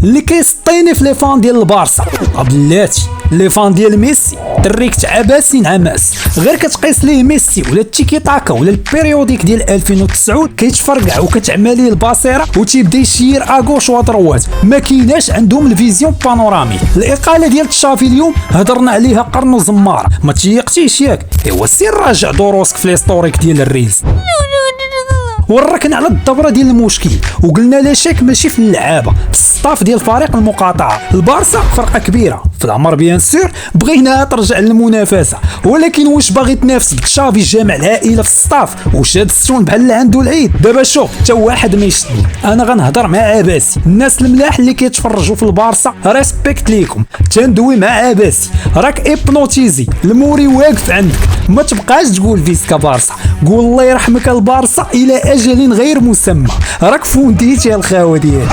اللي كيسطيني في لي فان ديال البارسا. بلاتي لي فان ديال ميسي دريكت عباسي نعماس، غير كتقيس ليه ميسي ولا التيكي تاكا ولا البيريوديك ديال 2009 كيتفرقع وكتعمل ليه الباصيره وتيبدا يشير اغوش ودروات. ما كايناش عندهم الفيزيون بانورامي. الاقاله ديال تشافي اليوم هضرنا عليها قرن وزمار، ما تيقتيش ياك؟ ايوا سير راجع دروسك في ليستوريك ديال الريلز. وركنا على الدبره ديال المشكل وقلنا لا شك ماشي في اللعابه، في الصطاف ديال فريق المقاطعه. البارسا فرقه كبيره في العمر بيان سور، بغيناها ترجع للمنافسه، ولكن واش باغي تنافس بتشافي جامع العائله في الصطاف؟ واش هاد السون بحال اللي عنده العيد؟ دابا شوف حتى واحد ما يشدني، انا غنهضر مع عباسي. الناس الملاح اللي كيتفرجوا في البارسا ريسبكت ليكم، تندوي مع عباسي، راك ابنوتيزي، الموري واقف عندك، ما تبقاش تقول فيسكا بارسا، قول الله يرحمك البارسا الى اجل غير مسمى، راك فونديتي الخاوه ديالك.